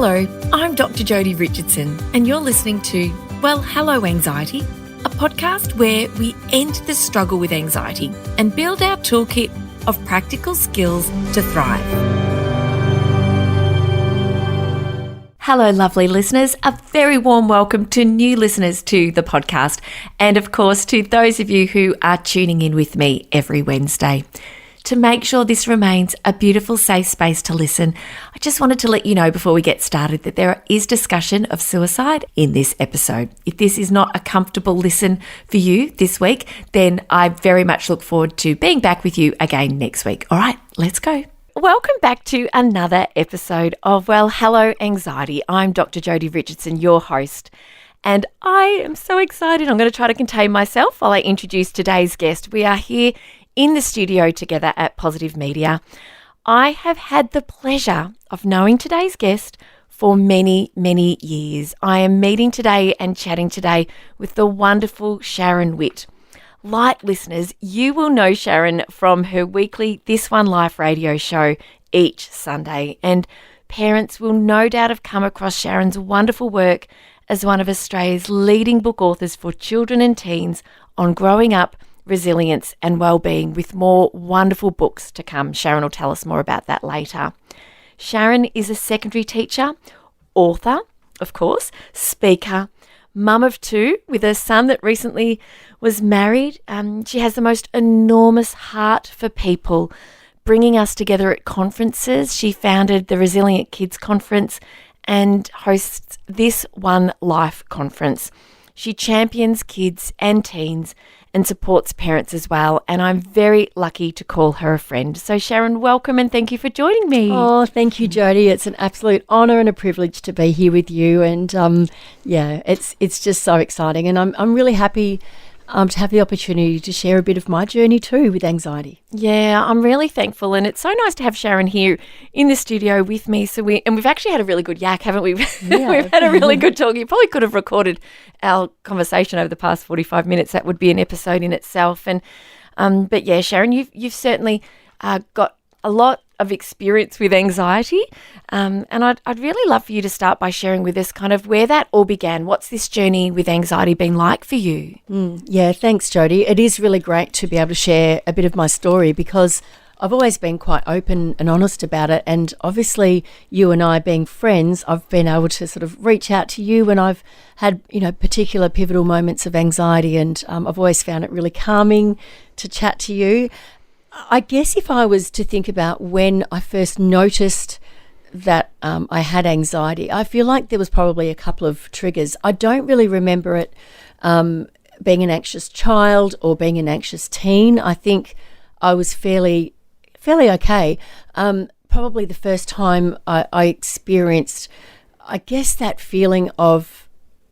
Hello, I'm Dr. Jodi Richardson, and you're listening to Well, Hello Anxiety, a podcast where we end the struggle with anxiety and build our toolkit of practical skills to thrive. Hello, lovely listeners. A very warm welcome to new listeners to the podcast, and of course to those of you who are tuning in with me every Wednesday. To make sure this remains a beautiful, safe space to listen, I just wanted to let you know before we get started that there is discussion of suicide in this episode. If this is not a comfortable listen for you this week, then I very much look forward to being back with you again next week. All right, let's go. Welcome back to another episode of Well, Hello Anxiety. I'm Dr. Jodi Richardson, your host, and I am so excited. I'm going to try to contain myself while I introduce today's guest. We are here in the studio together at Positive Media. I have had the pleasure of knowing today's guest for many, many years. I am meeting today and chatting today with the wonderful Sharon Witt. Like listeners, you will know Sharon from her weekly This One Life radio show each Sunday, and parents will no doubt have come across Sharon's wonderful work as one of Australia's leading book authors for children and teens on growing up, resilience and well-being, with more wonderful books to come. Sharon will tell us more about that later. Sharon is a secondary teacher, author, of course, speaker, mum of two with a son that recently was married. She has the most enormous heart for people, bringing us together at conferences. She founded the Resilient Kids Conference and hosts This One Life Conference. She champions kids and teens and supports parents as well, and I'm very lucky to call her a friend. So Sharon, welcome and thank you for joining me. Oh, thank you, Jodi. It's an absolute honour and a privilege to be here with you, and it's just so exciting, and I'm really happy to have the opportunity to share a bit of my journey too with anxiety. Yeah, I'm really thankful, and it's so nice to have Sharon here in the studio with me. We've actually had a really good yak, haven't we? Yeah. We've had a really good talk. You probably could have recorded our conversation over the past 45 minutes. That would be an episode in itself. And but yeah, Sharon, you've certainly got a lot of experience with anxiety, and I'd really love for you to start by sharing with us kind of where that all began. What's this journey with anxiety been like for you? Yeah, thanks, Jodi. It is really great to be able to share a bit of my story because I've always been quite open and honest about it, and obviously you and I being friends, I've been able to sort of reach out to you when I've had, particular pivotal moments of anxiety, and I've always found it really calming to chat to you. I guess if I was to think about when I first noticed that I had anxiety, I feel like there was probably a couple of triggers. I don't really remember it being an anxious child or being an anxious teen. I think I was fairly okay. Probably the first time I experienced, I guess, that feeling of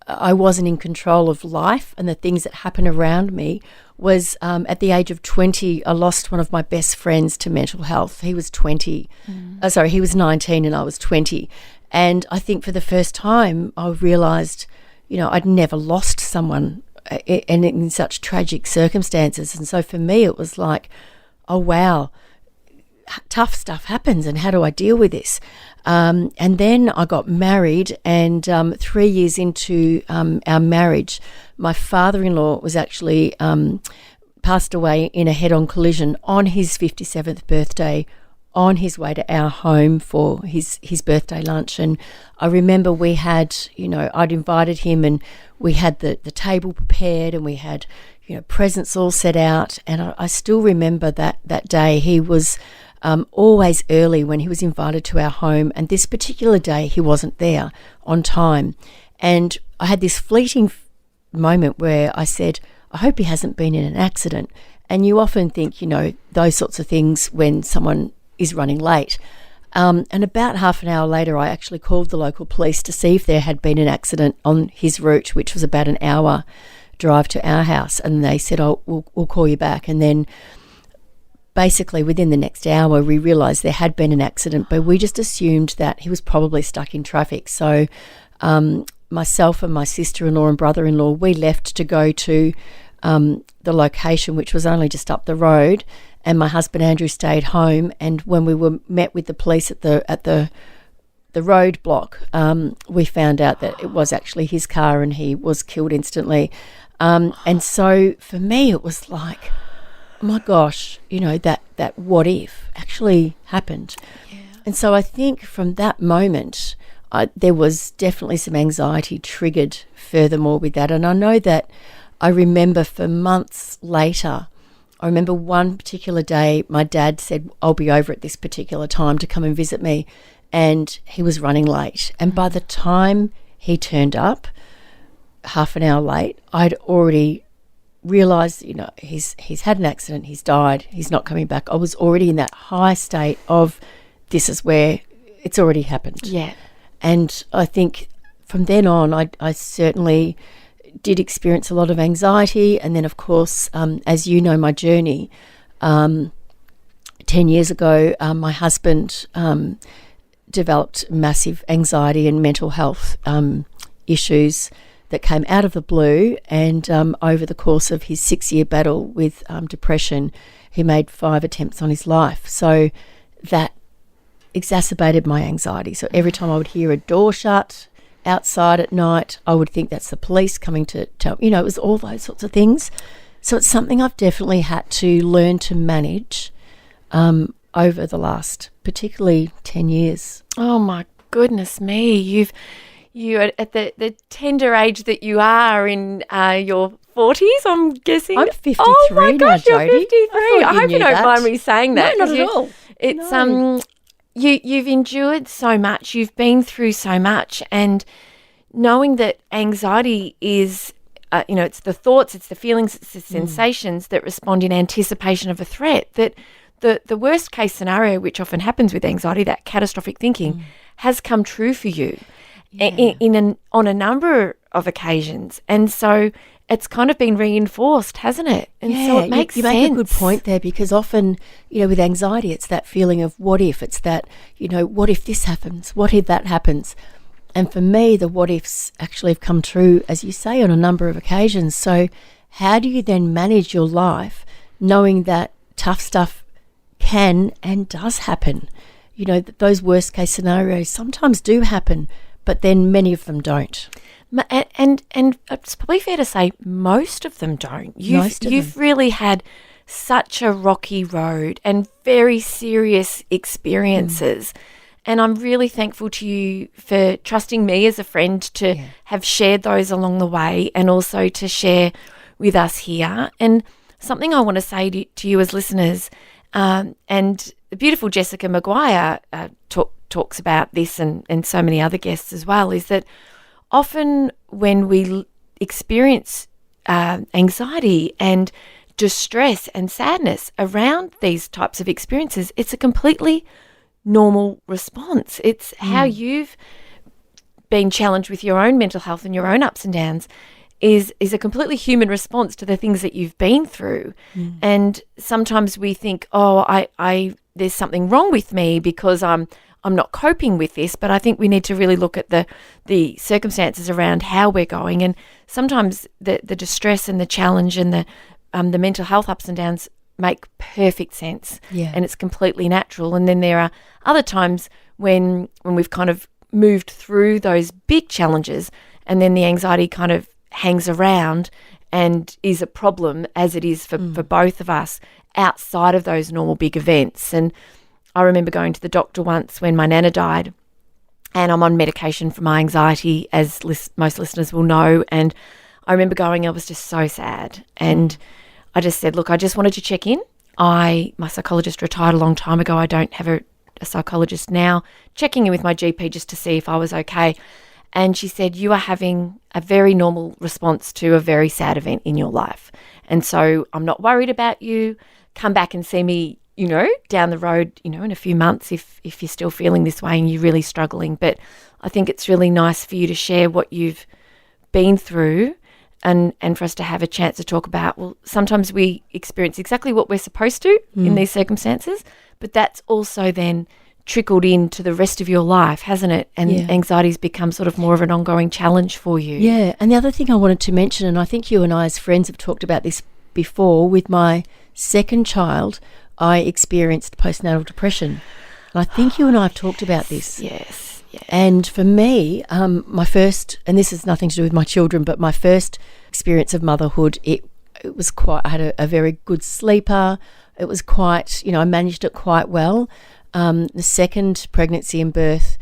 I wasn't in control of life and the things that happen around me was at the age of 20, I lost one of my best friends to mental health. He was 20. He was 19 and I was 20. And I think for the first time I realised, I'd never lost someone in such tragic circumstances. And so for me it was like, oh, wow, tough stuff happens and how do I deal with this? And then I got married, and 3 years into our marriage, my father-in-law was actually passed away in a head-on collision on his 57th birthday on his way to our home for his birthday lunch. And I remember we had, I'd invited him and we had the table prepared and we had, presents all set out. And I still remember that day. He was always early when he was invited to our home, and this particular day he wasn't there on time. And I had this fleeting moment where I said, I hope he hasn't been in an accident. And you often think, those sorts of things when someone is running late. And about half an hour later, I actually called the local police to see if there had been an accident on his route, which was about an hour drive to our house. And they said, oh, we'll call you back. And then basically within the next hour, we realised there had been an accident, but we just assumed that he was probably stuck in traffic. So myself and my sister-in-law and brother-in-law, we left to go to the location, which was only just up the road, and my husband Andrew stayed home. And when we were met with the police at the the roadblock, we found out that it was actually his car and he was killed instantly. And so for me, it was like, oh my gosh, that what if actually happened. Yeah. And so I think from that moment, there was definitely some anxiety triggered furthermore with that. And I know that I remember for months later, I remember one particular day, my dad said, I'll be over at this particular time to come and visit me. And he was running late. And by the time he turned up, half an hour late, I'd already realised, he's had an accident, he's died, he's not coming back. I was already in that high state of this is where it's already happened. Yeah. And I think from then on, I certainly did experience a lot of anxiety. And then, of course, as you know, my journey, 10 years ago, my husband developed massive anxiety and mental health issues that came out of the blue, and over the course of his 6-year battle with depression, he made 5 attempts on his life. So that exacerbated my anxiety. So every time I would hear a door shut outside at night, I would think that's the police coming to tell, it was all those sorts of things. So it's something I've definitely had to learn to manage over the last, particularly 10 years. Oh my goodness me. You at the tender age that you are in your 40s, I'm guessing. I'm 53 oh my gosh, now, you're Jodi. 53. I hope you don't that. mind me saying that. No, not at all. It's No. You've endured so much. You've been through so much, and knowing that anxiety is, it's the thoughts, it's the feelings, it's the sensations that respond in anticipation of a threat. That the worst case scenario, which often happens with anxiety, that catastrophic thinking, has come true for you. Yeah. On a number of occasions, and so it's kind of been reinforced, hasn't it? And so it makes sense. You make a good point there, because often, with anxiety, it's that feeling of what if. It's that, what if this happens? What if that happens? And for me, the what ifs actually have come true, as you say, on a number of occasions. So how do you then manage your life knowing that tough stuff can and does happen? Those worst case scenarios sometimes do happen, but then many of them don't. And it's probably fair to say most of them don't. You've really had such a rocky road and very serious experiences. And I'm really thankful to you for trusting me as a friend to have shared those along the way, and also to share with us here. And something I want to say to you as listeners, and the beautiful Jessica Maguire talks about this, and so many other guests as well, is that often when we experience anxiety and distress and sadness around these types of experiences, it's a completely normal response. It's how you've been challenged with your own mental health and your own ups and downs is a completely human response to the things that you've been through. And sometimes we think, I there's something wrong with me because I'm not coping with this, but I think we need to really look at the circumstances around how we're going. And sometimes the distress and the challenge and the mental health ups and downs make perfect sense, and it's completely natural. And then there are other times when we've kind of moved through those big challenges, and then the anxiety kind of hangs around and is a problem, as it is for both of us, outside of those normal big events. And I remember going to the doctor once when my nana died, and I'm on medication for my anxiety, as most listeners will know. And I remember going, I was just so sad. And I just said, look, I just wanted to check in. My psychologist retired a long time ago. I don't have a psychologist now. Checking in with my GP just to see if I was okay. And she said, you are having a very normal response to a very sad event in your life. And so I'm not worried about you. Come back and see me, down the road, in a few months if you're still feeling this way and you're really struggling. But I think it's really nice for you to share what you've been through, and for us to have a chance to talk about, well, sometimes we experience exactly what we're supposed to in these circumstances, but that's also then trickled into the rest of your life, hasn't it? And anxiety's become sort of more of an ongoing challenge for you. Yeah, and the other thing I wanted to mention, and I think you and I as friends have talked about this before, with my second child, I experienced postnatal depression. And I think you and I have talked about this. Yes. And for me, my first, and this has nothing to do with my children, but my first experience of motherhood, it was quite, I had a very good sleeper. It was quite, I managed it quite well. The second pregnancy and birth,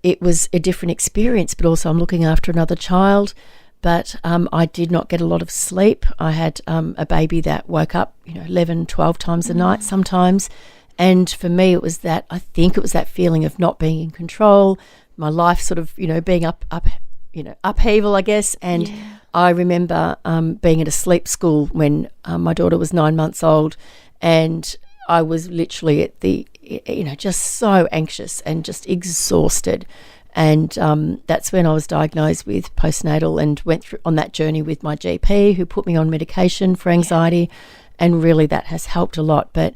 it was a different experience, but also I'm looking after another child. But I did not get a lot of sleep. I had a baby that woke up, 11, 12 times a night sometimes. And for me, it was that, I think it was that feeling of not being in control, my life sort of, being upheaval, I guess. And I remember being at a sleep school when my daughter was 9 months old, and I was literally at the, just so anxious and just exhausted. And that's when I was diagnosed with postnatal and went through on that journey with my GP, who put me on medication for anxiety, and really that has helped a lot. But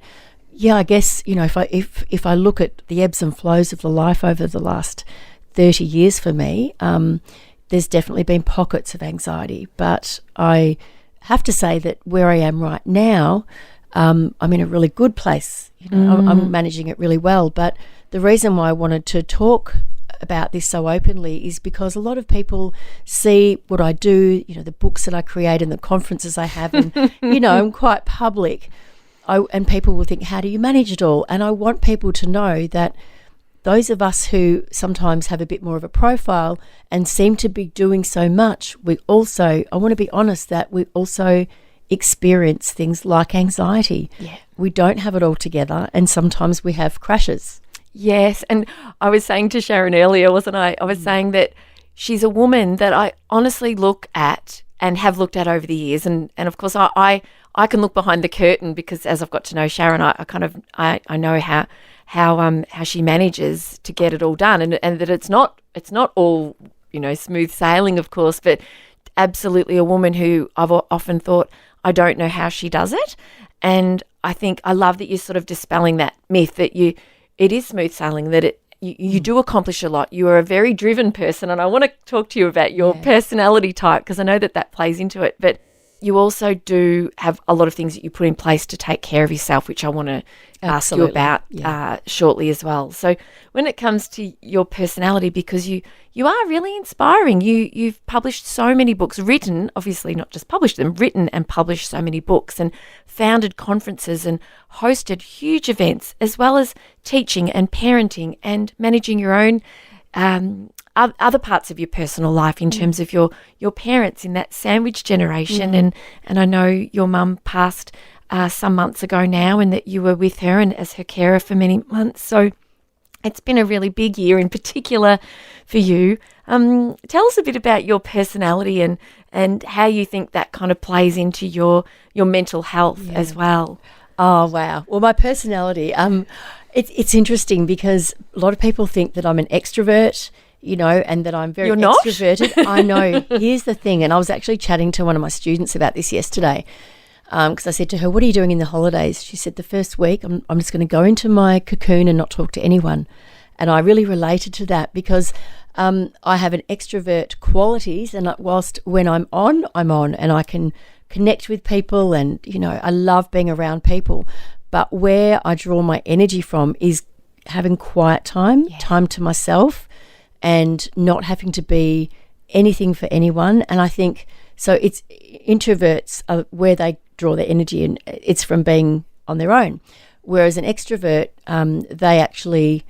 I guess if I look at the ebbs and flows of the life over the last 30 years for me, there's definitely been pockets of anxiety. But I have to say that where I am right now, I'm in a really good place. I'm managing it really well. But the reason why I wanted to talk about this so openly is because a lot of people see what I do, the books that I create and the conferences I have, and I'm quite public. And people will think, how do you manage it all? And I want people to know that those of us who sometimes have a bit more of a profile and seem to be doing so much, I want to be honest that we also experience things like anxiety. Yeah. We don't have it all together, and sometimes we have crashes. Yes, and I was saying to Sharon earlier, wasn't I? I was saying that she's a woman that I honestly look at and have looked at over the years, and of course I can look behind the curtain, because as I've got to know Sharon, I know how she manages to get it all done, and that it's not all smooth sailing, of course, but absolutely a woman who I've often thought, I don't know how she does it. And I think I love that you're sort of dispelling that myth that it is smooth sailing, that you do accomplish a lot. You are a very driven person, and I want to talk to you about your personality type, because I know that plays into it. But you also do have a lot of things that you put in place to take care of yourself, which I want to ask you about shortly as well. So when it comes to your personality, because you are really inspiring. You've published so many books, written, obviously not just published them, written and published so many books, and founded conferences and hosted huge events, as well as teaching and parenting and managing your own other parts of your personal life in terms of your parents in that sandwich generation. And I know your mum passed some months ago now, and that you were with her and as her carer for many months. So it's been a really big year in particular for you. Tell us a bit about your personality and how you think that kind of plays into your mental health as well. Oh, wow. Well, my personality, it's interesting because a lot of people think that I'm an extrovert, and that I'm very extroverted. I know. Here's the thing, and I was actually chatting to one of my students about this yesterday, because I said to her, what are you doing in the holidays? She said, the first week, I'm just going to go into my cocoon and not talk to anyone. And I really related to that because I have an extrovert qualities, and whilst when I'm on, and I can connect with people, and, I love being around people. But where I draw my energy from is having quiet time to myself, and not having to be anything for anyone. And I think, so it's introverts are where they draw their energy, and it's from being on their own. Whereas an extrovert, they actually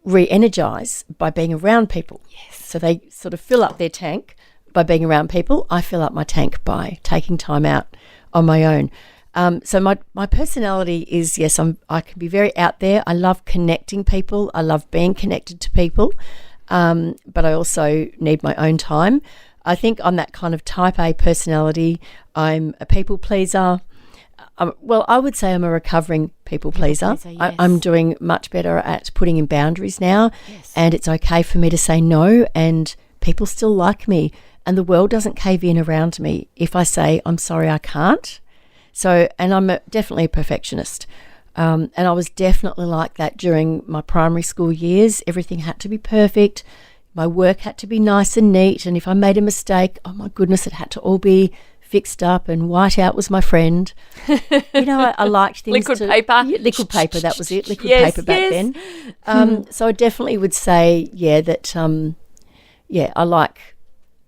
re-energize by being around people. Yes. So they sort of fill up their tank by being around people. I fill up my tank by taking time out on my own. So my personality is, yes, I can be very out there. I love connecting people. I love being connected to people. But I also need my own time. I think I'm that kind of type A personality. I'm a people pleaser. I would say I'm a recovering people pleaser. Yes. I'm doing much better at putting in boundaries now. Yes. And it's okay for me to say no, and people still like me, and the world doesn't cave in around me if I say, I'm sorry, I can't. So, and I'm definitely a perfectionist. And I was definitely like that during my primary school years. Everything had to be perfect. My work had to be nice and neat. And if I made a mistake, oh my goodness, it had to all be fixed up and whiteout was my friend. I liked things. Liquid paper. Yeah, liquid paper, that was it. Liquid Yes, paper back yes. then. So I definitely would say, that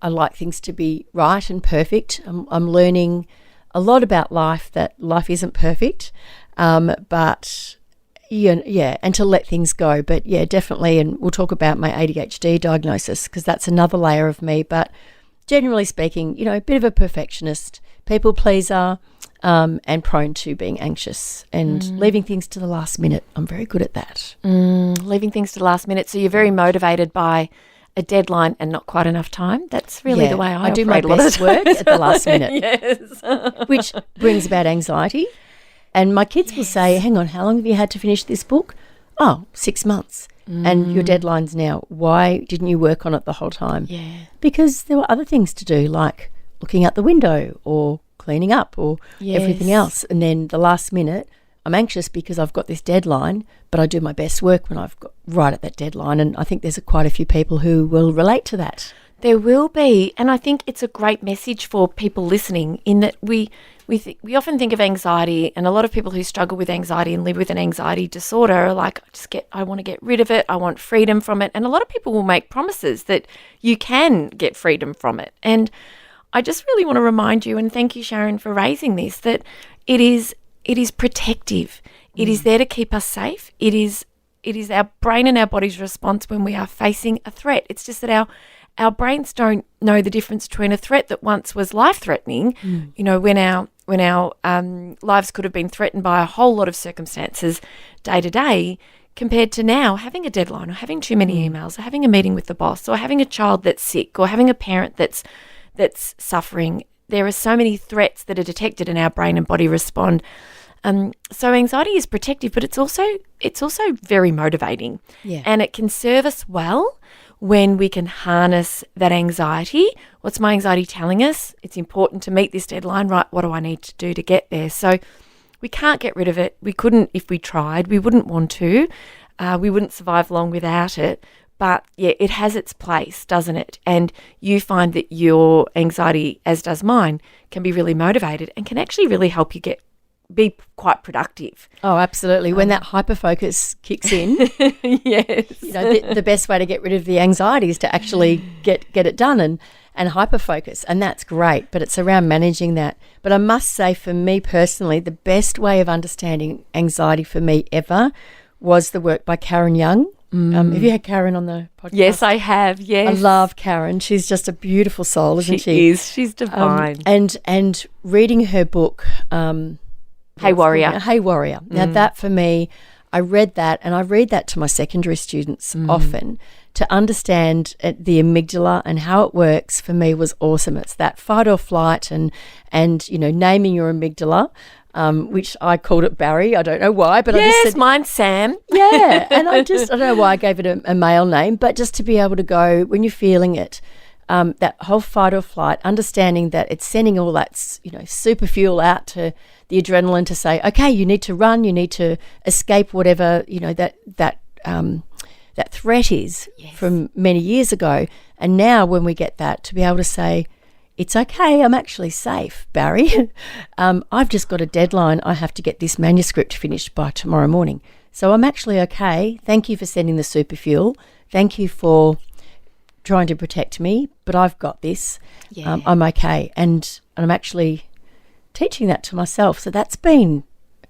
I like things to be right and perfect. I'm learning a lot about life, that life isn't perfect, but and to let things go. But definitely, and we'll talk about my ADHD diagnosis because that's another layer of me. But generally speaking, a bit of a perfectionist, people pleaser, and prone to being anxious and leaving things to the last minute. I'm very good at that. Leaving things to the last minute. So you're very motivated by a deadline and not quite enough time. That's really the way I do my operate a lot of best work at the last minute. Yes. Which brings about anxiety. And my kids will say, hang on, how long have you had to finish this book? Oh, 6 months. And your deadline's now. Why didn't you work on it the whole time? Yeah. Because there were other things to do, like looking out the window or cleaning up or everything else. And then the last minute, I'm anxious because I've got this deadline, but I do my best work when I've got right at that deadline. And I think there's quite a few people who will relate to that. There will be. And I think it's a great message for people listening in that we often think of anxiety, and a lot of people who struggle with anxiety and live with an anxiety disorder are like, I want to get rid of it. I want freedom from it. And a lot of people will make promises that you can get freedom from it. And I just really want to remind you, and thank you, Sharon, for raising this, that it is protective. It is there to keep us safe. It is our brain and our body's response when we are facing a threat. It's just that our brains don't know the difference between a threat that once was life-threatening, when our lives could have been threatened by a whole lot of circumstances day to day, compared to now having a deadline or having too many emails or having a meeting with the boss or having a child that's sick or having a parent that's suffering. There are so many threats that are detected and our brain and body respond. So anxiety is protective, but it's also very motivating. Yeah. And it can serve us well when we can harness that anxiety. What's my anxiety telling us? It's important to meet this deadline, right? What do I need to do to get there? So we can't get rid of it. We couldn't if we tried. We wouldn't want to. We wouldn't survive long without it. But yeah, it has its place, doesn't it? And you find that your anxiety, as does mine, can be really motivated and can actually really help you be quite productive. Oh, absolutely. When that hyperfocus kicks in, yes. The best way to get rid of the anxiety is to actually get it done and hyperfocus. And that's great, but it's around managing that. But I must say, for me personally, the best way of understanding anxiety for me ever was the work by Karen Young. Have you had Karen on the podcast? Yes, I have. Yes. I love Karen. She's just a beautiful soul, isn't she? She is. She's divine. And reading her book, Hey Warrior. Hey Warrior. Now that for me, I read that, and I read that to my secondary students often to understand the amygdala and how it works. For me was awesome. It's that fight or flight and naming your amygdala, which I called it Barry. I don't know why, but I just said mine's Sam. Yeah, and I don't know why I gave it a male name, but just to be able to go when you're feeling it. That whole fight or flight, understanding that it's sending all that, super fuel out to the adrenaline to say, okay, you need to run, you need to escape whatever, that threat is from many years ago. And now when we get that, to be able to say, it's okay, I'm actually safe, Barry. I've just got a deadline. I have to get this manuscript finished by tomorrow morning. So I'm actually okay. Thank you for sending the super fuel. Thank you for trying to protect me, but I've got this. Yeah. I'm okay. And I'm actually teaching that to myself. So that's been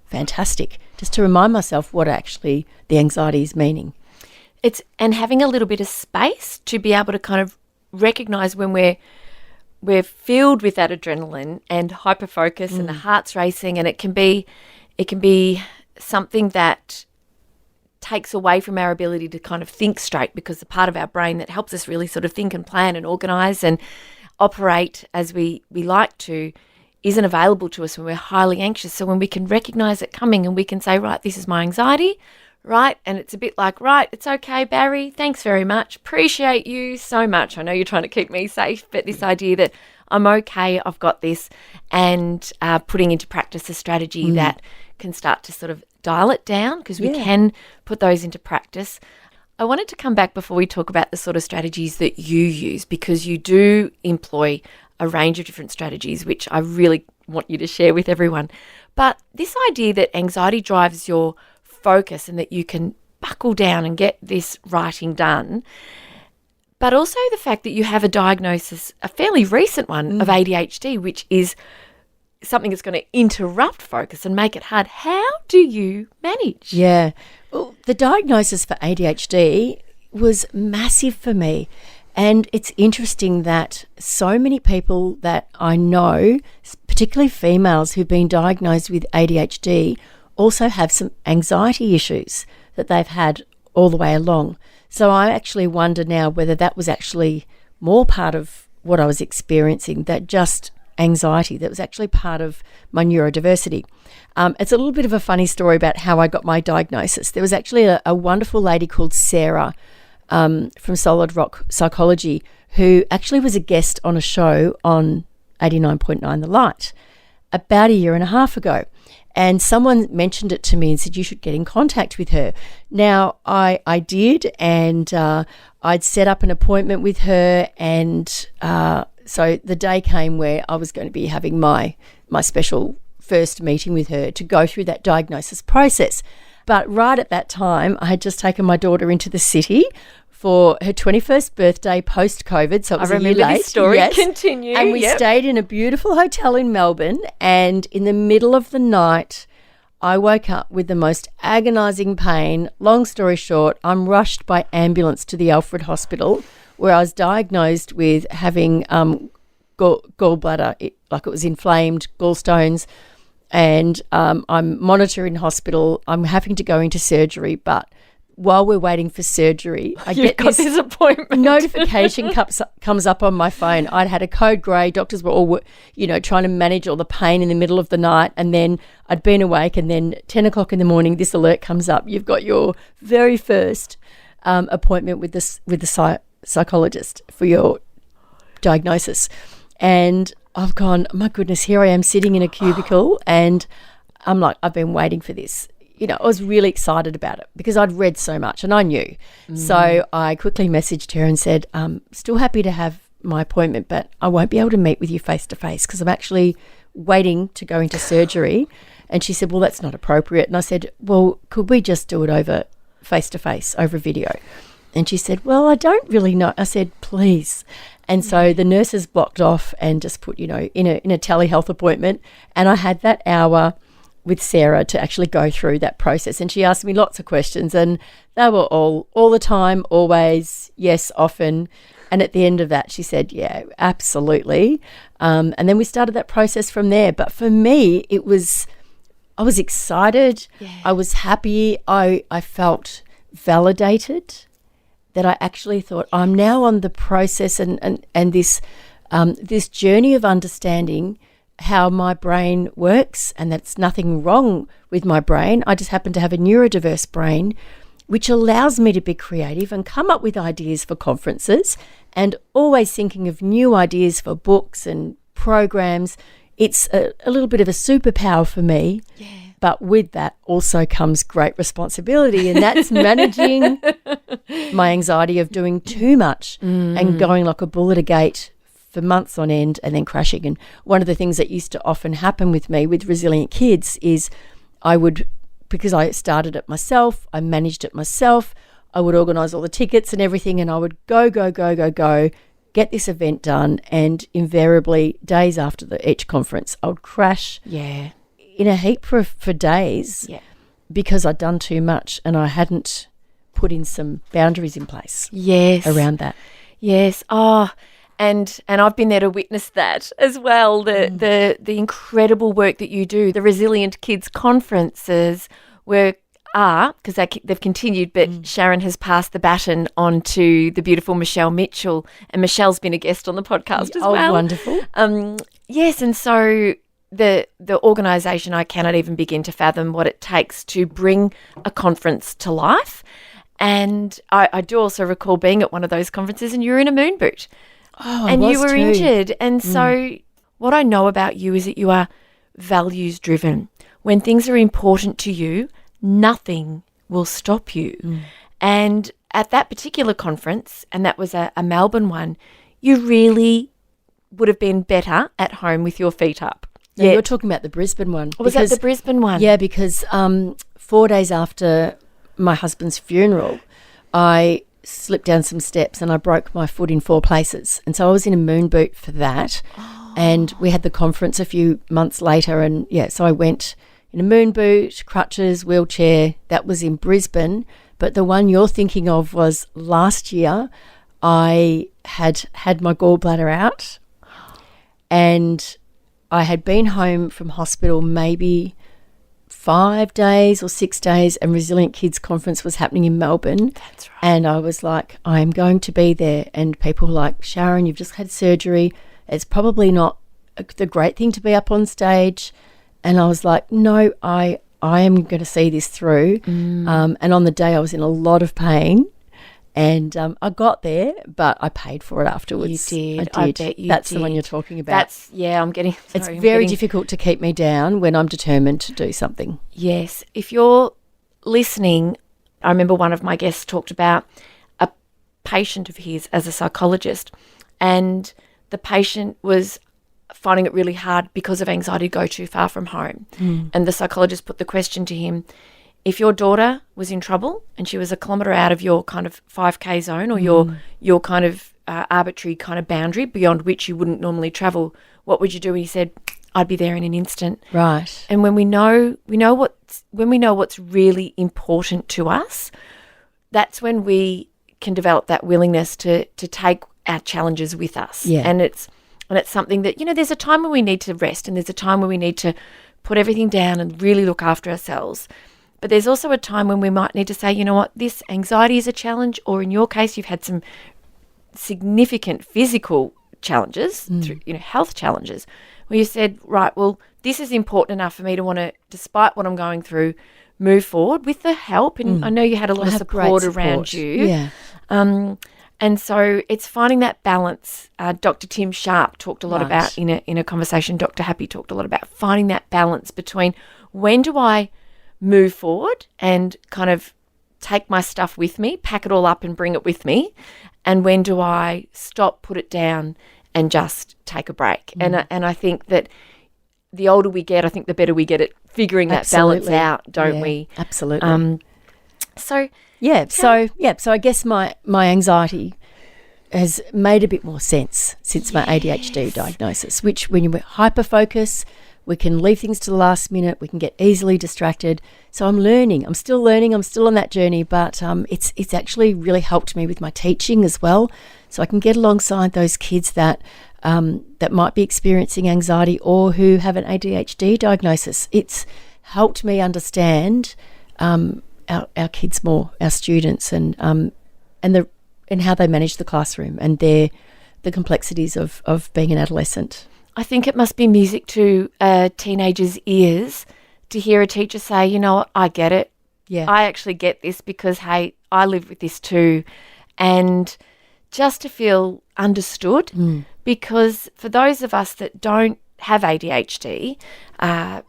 fantastic, just to remind myself what actually the anxiety is meaning. And having a little bit of space to be able to kind of recognise when we're filled with that adrenaline and hyperfocus and the heart's racing, and it can be something that takes away from our ability to kind of think straight, because the part of our brain that helps us really sort of think and plan and organise and operate as we like to isn't available to us when we're highly anxious. So when we can recognise it coming and we can say, right, this is my anxiety, right? And it's a bit like, right, it's okay, Barry, thanks very much. Appreciate you so much. I know you're trying to keep me safe, but this idea that I'm okay, I've got this, and putting into practice a strategy that can start to sort of dial it down, because we can put those into practice. I wanted to come back before we talk about the sort of strategies that you use, because you do employ a range of different strategies, which I really want you to share with everyone. But this idea that anxiety drives your focus and that you can buckle down and get this writing done, but also the fact that you have a diagnosis, a fairly recent one, of ADHD, which is something that's going to interrupt focus and make it hard. How do you manage? Yeah. Well, the diagnosis for ADHD was massive for me. And it's interesting that so many people that I know, particularly females who've been diagnosed with ADHD, also have some anxiety issues that they've had all the way along. So I actually wonder now whether that was actually more part of what I was experiencing, that just anxiety that was actually part of my neurodiversity. It's a little bit of a funny story about how I got my diagnosis. There was actually a wonderful lady called Sarah from Solid Rock Psychology who actually was a guest on a show on 89.9 The Light about a year and a half ago. And someone mentioned it to me and said, you should get in contact with her. Now, I did, and I'd set up an appointment with her, and so the day came where I was going to be having my special first meeting with her to go through that diagnosis process. But right at that time, I had just taken my daughter into the city for her 21st birthday post-COVID, so it was a year late. I remember this story. Yes. Continue. And we stayed in a beautiful hotel in Melbourne, and in the middle of the night, I woke up with the most agonising pain. Long story short, I'm rushed by ambulance to the Alfred Hospital, where I was diagnosed with having gallbladder, it was inflamed, gallstones, and I'm monitored in hospital. I'm having to go into surgery, but while we're waiting for surgery, I get this appointment notification comes up on my phone. I'd had a code grey. Doctors were all, trying to manage all the pain in the middle of the night, and then I'd been awake, and then 10 o'clock in the morning, this alert comes up. You've got your very first appointment with the psychologist for your diagnosis. And I've gone, my goodness, here I am sitting in a cubicle, and I'm like, I've been waiting for this. I was really excited about it because I'd read so much and I knew. So I quickly messaged her and said, still happy to have my appointment, but I won't be able to meet with you face to face because I'm actually waiting to go into surgery. And she said, well, that's not appropriate. And I said, well, could we just do it over face to face, over video? And she said, well, I don't really know. I said, please. And so the nurses blocked off and just put, in a telehealth appointment. And I had that hour with Sarah to actually go through that process. And she asked me lots of questions, and they were all the time, always, yes, often. And at the end of that, she said, yeah, absolutely. And then we started that process from there. But for me, I was excited. Yeah. I was happy. I felt validated that I actually thought I'm now on the process and this journey of understanding how my brain works, and that's nothing wrong with my brain. I just happen to have a neurodiverse brain, which allows me to be creative and come up with ideas for conferences, and always thinking of new ideas for books and programs. It's a little bit of a superpower for me. Yeah. But with that also comes great responsibility, and that's managing my anxiety of doing too much and going like a bull at a gate for months on end and then crashing. And one of the things that used to often happen with me with Resilient Kids is because I started it myself, I managed it myself, I would organise all the tickets and everything, and I would go, get this event done, and invariably days after each conference I would crash in a heap for days because I'd done too much and I hadn't put in some boundaries in place around that. Yes. Oh, and I've been there to witness that as well, the incredible work that you do. The Resilient Kids conferences because they've continued, but Sharon has passed the baton on to the beautiful Michelle Mitchell, and Michelle's been a guest on the podcast as well. Oh, wonderful. Yes, and so the organisation, I cannot even begin to fathom what it takes to bring a conference to life. And I do also recall being at one of those conferences, and you were in a moon boot. Oh, and you were too. injured. And so what I know about you is that you are values driven. When things are important to you, nothing will stop you. And at that particular conference, and that was a Melbourne one, you really would have been better at home with your feet up. No, you're talking about the Brisbane one. Was that the Brisbane one? Yeah, because 4 days after my husband's funeral, I slipped down some steps and I broke my foot in 4 places. And so I was in a moon boot for that. Oh. And we had the conference a few months later. And so I went in a moon boot, crutches, wheelchair. That was in Brisbane. But the one you're thinking of was last year. I had my gallbladder out and I had been home from hospital maybe 5 days or 6 days, and Resilient Kids Conference was happening in Melbourne. That's right. And I was like, I am going to be there. And people were like, Sharon, you've just had surgery. It's probably not the great thing to be up on stage. And I was like, no, I am going to see this through. And on the day I was in a lot of pain. And I got there, but I paid for it afterwards. You did. I did. I bet you That's did. the one you're talking about. I'm getting... It's very difficult to keep me down when I'm determined to do something. Yes. If you're listening, I remember one of my guests talked about a patient of his as a psychologist, and the patient was finding it really hard because of anxiety to go too far from home. And the psychologist put the question to him, if your daughter was in trouble and she was a kilometre out of your kind of 5K zone or your kind of arbitrary kind of boundary beyond which you wouldn't normally travel, what would you do? And he said, I'd be there in an instant. Right. And when we know what's really important to us, that's when we can develop that willingness to take our challenges with us. Yeah. And it's something that, there's a time when we need to rest and there's a time when we need to put everything down and really look after ourselves. But there's also a time when we might need to say, you know what, this anxiety is a challenge, or in your case, you've had some significant physical challenges, through, health challenges, where you said, right, well, this is important enough for me to want to, despite what I'm going through, move forward with the help. And I know you had a lot of support around you. Yeah. And so it's finding that balance. Dr. Tim Sharp talked a lot about in a conversation. Dr. Happy talked a lot about finding that balance between when do I move forward and kind of take my stuff with me, pack it all up and bring it with me, and when do I stop, put it down and just take a break. And I think that the older we get, I think the better we get at figuring that balance out, don't we? Absolutely. So I guess my anxiety has made a bit more sense since my ADHD diagnosis, which when you hyper-focus, we can leave things to the last minute. We can get easily distracted. So I'm learning. I'm still learning. I'm still on that journey. But it's actually really helped me with my teaching as well. So I can get alongside those kids that might be experiencing anxiety or who have an ADHD diagnosis. It's helped me understand our kids more, our students, and how they manage the classroom and the complexities of being an adolescent. I think it must be music to a teenager's ears to hear a teacher say, you know what, I get it. Yeah. I actually get this because, hey, I live with this too. And just to feel understood, because for those of us that don't have ADHD, I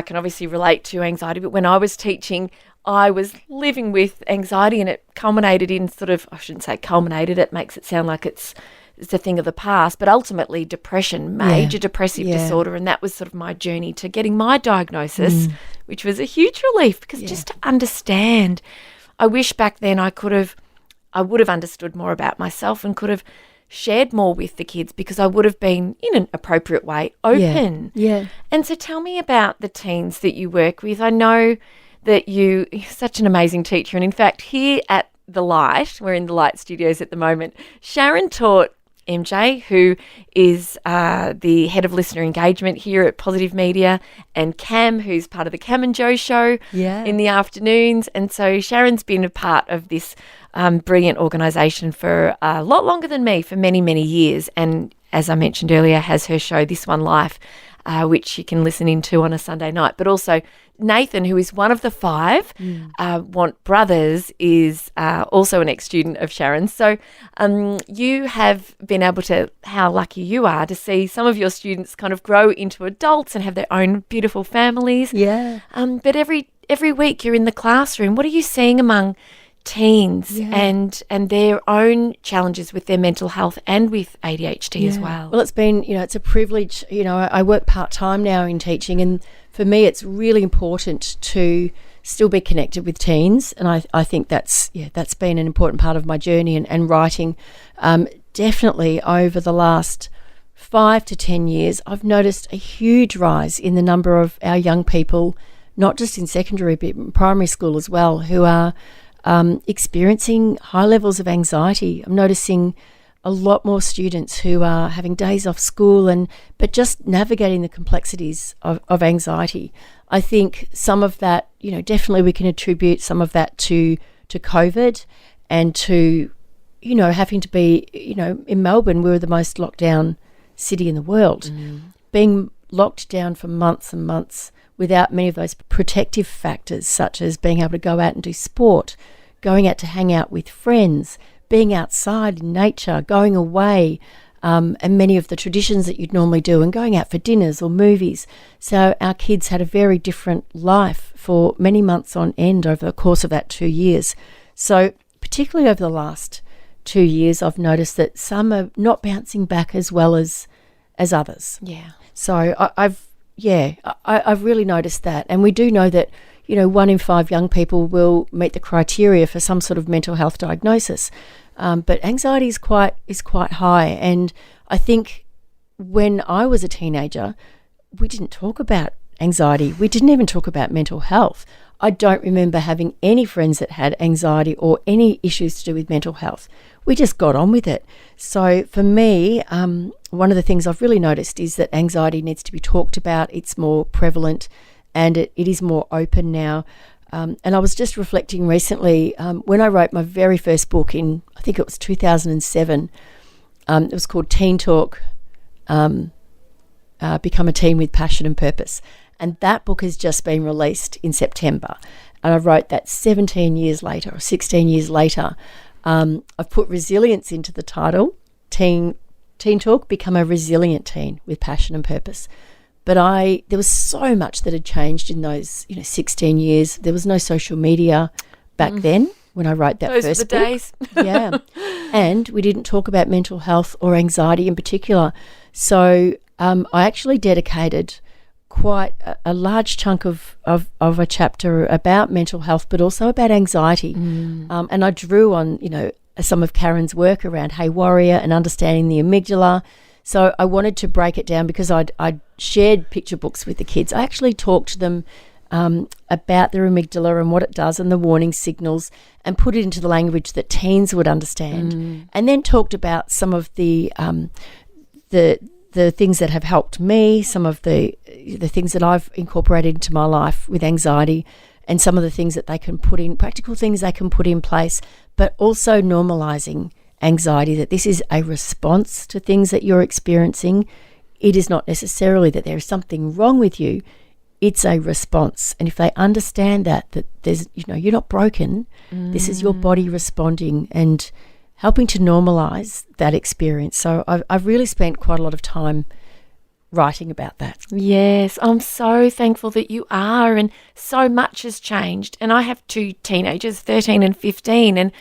can obviously relate to anxiety, but when I was teaching, I was living with anxiety and it culminated in I shouldn't say culminated, it makes it sound like it's a thing of the past, but ultimately depression, major depressive disorder, and that was sort of my journey to getting my diagnosis, which was a huge relief because just to understand, I wish back then I would have understood more about myself and could have shared more with the kids because I would have been, in an appropriate way, open. Yeah. And so tell me about the teens that you work with. I know that you're such an amazing teacher, and in fact, here at The Light, we're in the Light Studios at the moment, Sharon taught MJ, who is the head of listener engagement here at Positive Media, and Cam, who's part of the Cam and Joe show in the afternoons. And so Sharon's been a part of this brilliant organisation for a lot longer than me, for many, many years. And as I mentioned earlier, has her show This One Life, which you can listen into on a Sunday night. But also Nathan, who is one of the 5, Want Brothers, is also an ex-student of Sharon's. So you have been able to, how lucky you are to see some of your students kind of grow into adults and have their own beautiful families. Yeah. But every week you're in the classroom. What are you seeing among teens and their own challenges with their mental health and with ADHD as well. Well, it's been, it's a privilege. I work part-time now in teaching, and for me it's really important to still be connected with teens, and I think that's been an important part of my journey and writing. Definitely over the last 5 to 10 years, I've noticed a huge rise in the number of our young people, not just in secondary but in primary school as well, who are experiencing high levels of anxiety. I'm noticing a lot more students who are having days off school but just navigating the complexities of anxiety. I think some of that, definitely we can attribute some of that to COVID and to, having to be, in Melbourne, we were the most locked down city in the world. Being locked down for months and months without many of those protective factors, such as being able to go out and do sport, going out to hang out with friends, being outside in nature, going away, and many of the traditions that you'd normally do, and going out for dinners or movies. So our kids had a very different life for many months on end over the course of that 2 years. So particularly over the last 2 years, I've noticed that some are not bouncing back as well as others. Yeah. So I've really noticed that. And we do know that, 1 in 5 young people will meet the criteria for some sort of mental health diagnosis. But anxiety is quite high. And I think when I was a teenager, we didn't talk about anxiety. We didn't even talk about mental health. I don't remember having any friends that had anxiety or any issues to do with mental health. We just got on with it. So for me, one of the things I've really noticed is that anxiety needs to be talked about. It's more prevalent and it is more open now. And I was just reflecting recently, when I wrote my very first book in, I think it was 2007, it was called Teen Talk, Become a Teen with Passion and Purpose. And that book has just been released in September. And I wrote that 17 years later or 16 years later. I've put resilience into the title, Teen Talk, Become a Resilient Teen with Passion and Purpose. But there was so much that had changed in those 16 years. There was no social media back then when I wrote that Those first were the book. days. Yeah. And we didn't talk about mental health or anxiety in particular. So I actually dedicated quite a large chunk of a chapter about mental health, but also about anxiety. And I drew on, some of Karen's work around Hey Warrior and understanding the amygdala. So I wanted to break it down because I'd shared picture books with the kids. I actually talked to them about their amygdala and what it does and the warning signals, and put it into the language that teens would understand. And then talked about some of the things that have helped me, some of the things that I've incorporated into my life with anxiety, and some of the things that they can put in, practical things they can put in place, but also normalising anxiety, that this is a response to things that you're experiencing. It is not necessarily that there is something wrong with you. It's a response. And if they understand that there's, you're not broken, this is your body responding, and helping to normalise that experience. So I've really spent quite a lot of time writing about that. Yes, I'm so thankful that you are, and so much has changed. And I have 2 teenagers, 13 and 15, and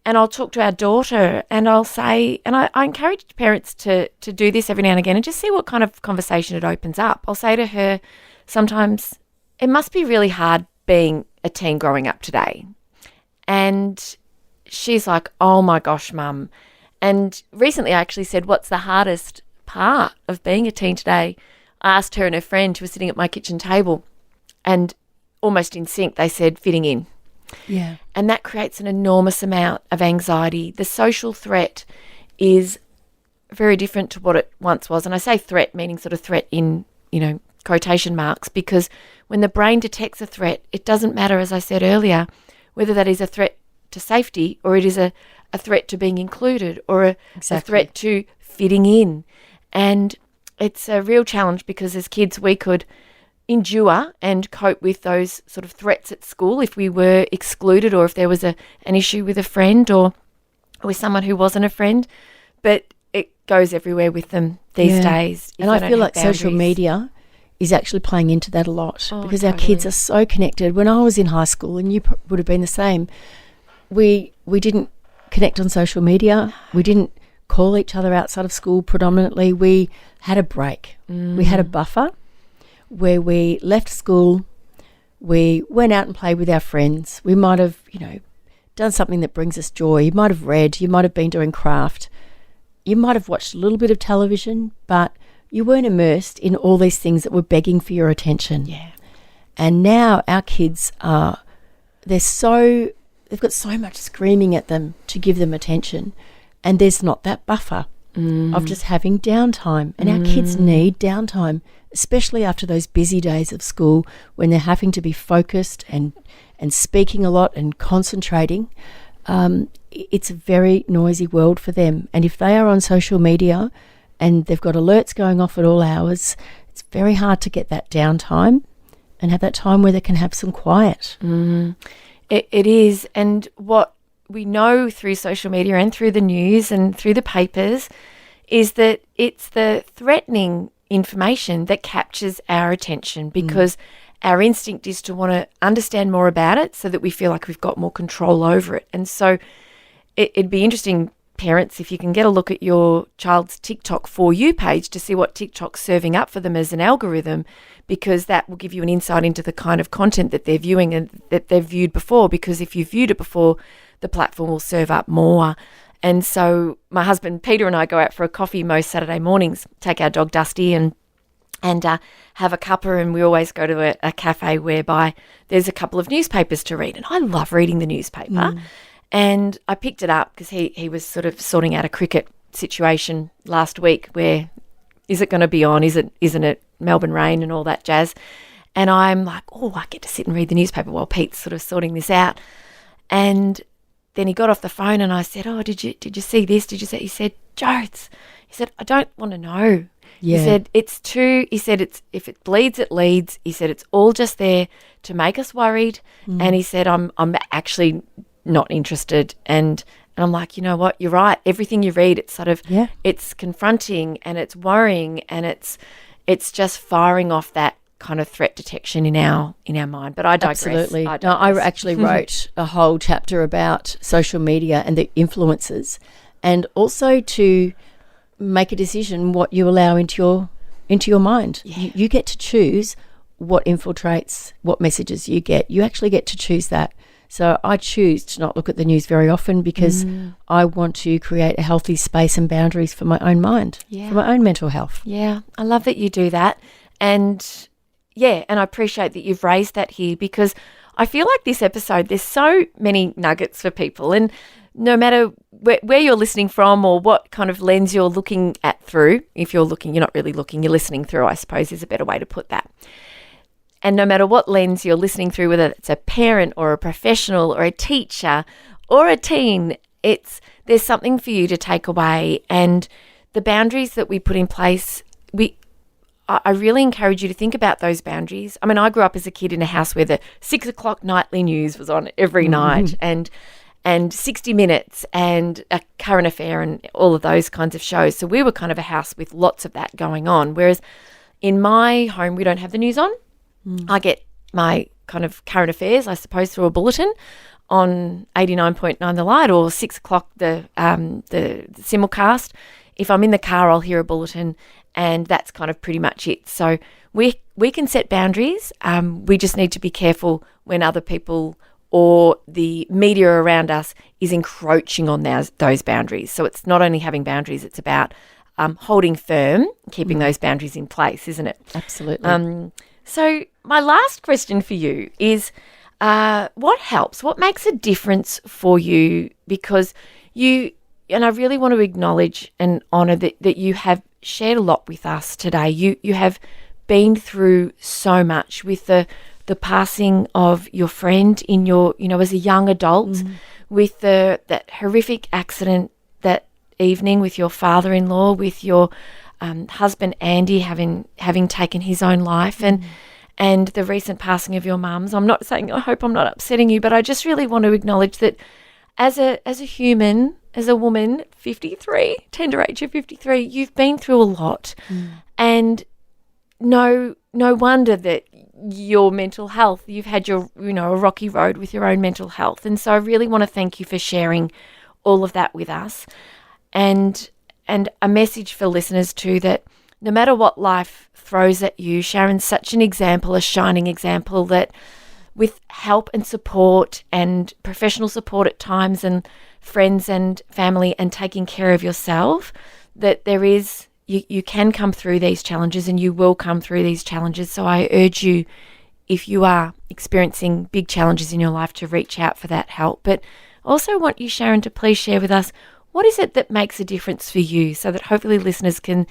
I'll talk to our daughter and I'll say, and I encourage parents to do this every now and again and just see what kind of conversation it opens up. I'll say to her sometimes, it must be really hard being a teen growing up today. And she's like, oh my gosh, Mum. And recently I actually said, what's the hardest part of being a teen today? I asked her and her friend who was sitting at my kitchen table, and almost in sync, they said fitting in. Yeah. And that creates an enormous amount of anxiety. The social threat is very different to what it once was. And I say threat, meaning sort of threat in, quotation marks, because when the brain detects a threat, it doesn't matter, as I said earlier, whether that is a threat to safety or it is a threat to being included or a threat to fitting in. And it's a real challenge because as kids we could endure and cope with those sort of threats at school if we were excluded or if there was an issue with a friend or with someone who wasn't a friend. But it goes everywhere with them these days. And I feel like social media is actually playing into that a lot because our kids are so connected. When I was in high school, and you would have been the same, we didn't connect on social media. We didn't call each other outside of school predominantly. We had a break. We had a buffer where we left school. We went out and played with our friends. We might have, done something that brings us joy. You might have read. You might have been doing craft. You might have watched a little bit of television, but you weren't immersed in all these things that were begging for your attention. Yeah. And now our kids they've got so much screaming at them to give them attention. And there's not that buffer of just having downtime. And our kids need downtime, especially after those busy days of school when they're having to be focused and speaking a lot and concentrating. It's a very noisy world for them. And if they are on social media and they've got alerts going off at all hours, it's very hard to get that downtime and have that time where they can have some quiet. It is. And what we know through social media and through the news and through the papers is that it's the threatening information that captures our attention, because our instinct is to want to understand more about it so that we feel like we've got more control over it. And so it'd be interesting, parents, if you can get a look at your child's TikTok For You page to see what TikTok's serving up for them as an algorithm, because that will give you an insight into the kind of content that they're viewing and that they've viewed before. Because if you've viewed it before, the platform will serve up more. And so my husband Peter and I go out for a coffee most Saturday mornings, take our dog Dusty and have a cuppa, and we always go to a cafe whereby there's a couple of newspapers to read. And I love reading the newspaper. And I picked it up because he was sort of sorting out a cricket situation last week where, is it going to be on? Isn't it Melbourne rain and all that jazz? And I'm like, I get to sit and read the newspaper while Pete's sort of sorting this out. And then he got off the phone and I said, did you see this? Did you see? He said, Jodes. He said, I don't want to know. Yeah. He said, if it bleeds, it leads. He said, it's all just there to make us worried. And he said, I'm actually not interested. And I'm like, you know what? You're right. Everything you read, it's sort of, it's confronting and it's worrying and it's just firing off that kind of threat detection in our mind. But I digress. Absolutely. I actually wrote a whole chapter about social media and the influences, and also to make a decision what you allow into your mind. You get to choose what infiltrates, what messages you get. You actually get to choose that. So I choose to not look at the news very often because I want to create a healthy space and boundaries for my own mind, for my own mental health. Yeah, I love that you do that. And I appreciate that you've raised that here, because I feel like this episode, there's so many nuggets for people. And no matter where you're listening from or what kind of lens you're looking at through, if you're looking, you're not really looking, you're listening through, I suppose is a better way to put that. And no matter what lens you're listening through, whether it's a parent or a professional or a teacher or a teen, there's something for you to take away. And the boundaries that we put in place, I really encourage you to think about those boundaries. I mean, I grew up as a kid in a house where the 6 o'clock nightly news was on every night, and 60 Minutes and a current affair and all of those kinds of shows. So we were kind of a house with lots of that going on. Whereas in my home, we don't have the news on. I get my kind of current affairs, I suppose, through a bulletin on 89.9 The Light, or 6 o'clock the simulcast. If I'm in the car, I'll hear a bulletin, and that's kind of pretty much it. So we can set boundaries. We just need to be careful when other people or the media around us is encroaching on those boundaries. So it's not only having boundaries, it's about holding firm, keeping those boundaries in place, isn't it? Absolutely. So my last question for you is, what helps? What makes a difference for you? Because and I really want to acknowledge and honour that you have shared a lot with us today. You have been through so much with the passing of your friend in your, as a young adult, with that horrific accident that evening with your father-in-law, with your husband Andy having taken his own life, and the recent passing of your mums. I'm not saying, I hope I'm not upsetting you, but I just really want to acknowledge that as a human, as a woman, 53, tender age of 53, you've been through a lot. And know no wonder that your mental health, you've had your, a rocky road with your own mental health. And so I really want to thank you for sharing all of that with us. And a message for listeners too, that no matter what life throws at you, Sharon's such an example, a shining example, that with help and support and professional support at times and friends and family and taking care of yourself, that there is, you can come through these challenges and you will come through these challenges. So I urge you, if you are experiencing big challenges in your life, to reach out for that help. But also want you, Sharon, to please share with us, what is it that makes a difference for you, so that hopefully listeners can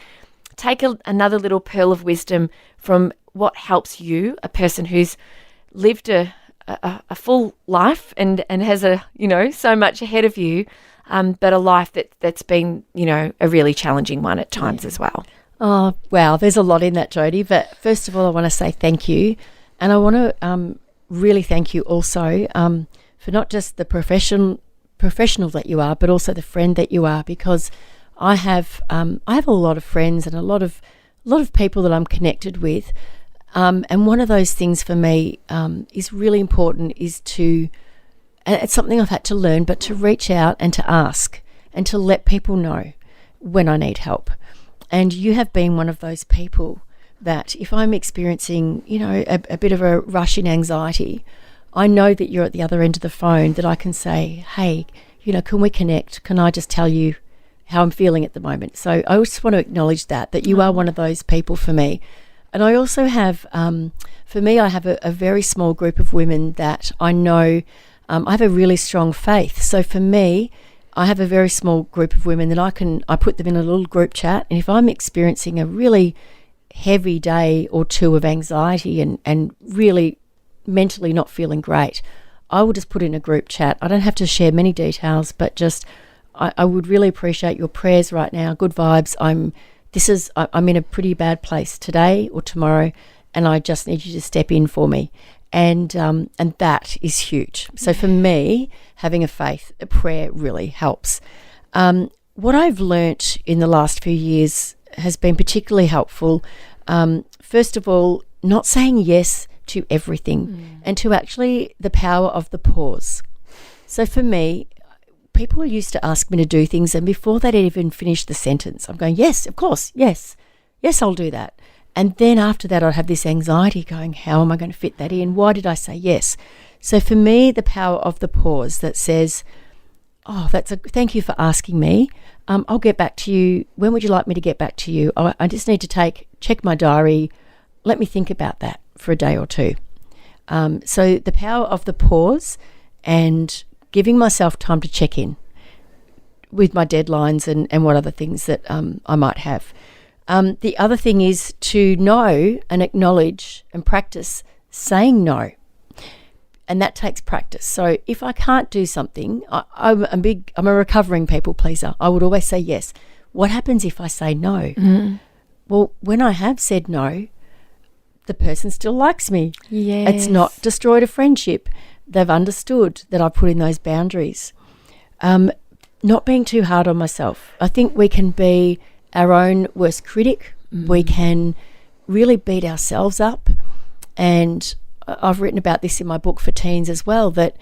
take another little pearl of wisdom from what helps you, a person who's lived a full life and has so much ahead of you, but a life that's been, a really challenging one at times as well. Oh, wow. There's a lot in that, Jodi. But first of all, I want to say thank you. And I want to really thank you also for not just the professional that you are, but also the friend that you are, because I have a lot of friends and a lot of people that I'm connected with. And one of those things for me is really important, is to, and it's something I've had to learn, but to reach out and to ask and to let people know when I need help. And you have been one of those people that if I'm experiencing, a bit of a rush in anxiety, I know that you're at the other end of the phone, that I can say, hey, can we connect? Can I just tell you how I'm feeling at the moment? So I just want to acknowledge that you are one of those people for me. And I also have, for me, I have a very small group of women that I know, I have a really strong faith. So for me, I have a very small group of women that I put them in a little group chat. And if I'm experiencing a really heavy day or two of anxiety and really mentally not feeling great, I will just put in a group chat. I don't have to share many details, but just I would really appreciate your prayers right now, good vibes. I'm in a pretty bad place today or tomorrow, and I just need you to step in for me. And that is huge. So for me, having a prayer really helps. What I've learnt in the last few years has been particularly helpful. First of all, not saying yes to everything, and to actually the power of the pause. So for me, people used to ask me to do things, and before they'd even finish the sentence, I'm going, yes, of course, yes, I'll do that. And then after that, I'd have this anxiety going, how am I going to fit that in? Why did I say yes? So for me, the power of the pause that says, thank you for asking me. I'll get back to you. When would you like me to get back to you? I just need to check my diary. Let me think about that for a day or two. So the power of the pause and giving myself time to check in with my deadlines and what other things that I might have. The other thing is to know and acknowledge and practice saying no. And that takes practice. So if I can't do something, I'm a recovering people pleaser. I would always say yes. What happens if I say no? Well, when I have said no, the person still likes me. Yes. It's not destroyed a friendship. They've understood that I put in those boundaries. Not being too hard on myself. I think we can be our own worst critic. We can really beat ourselves up. And I've written about this in my book for teens as well, that,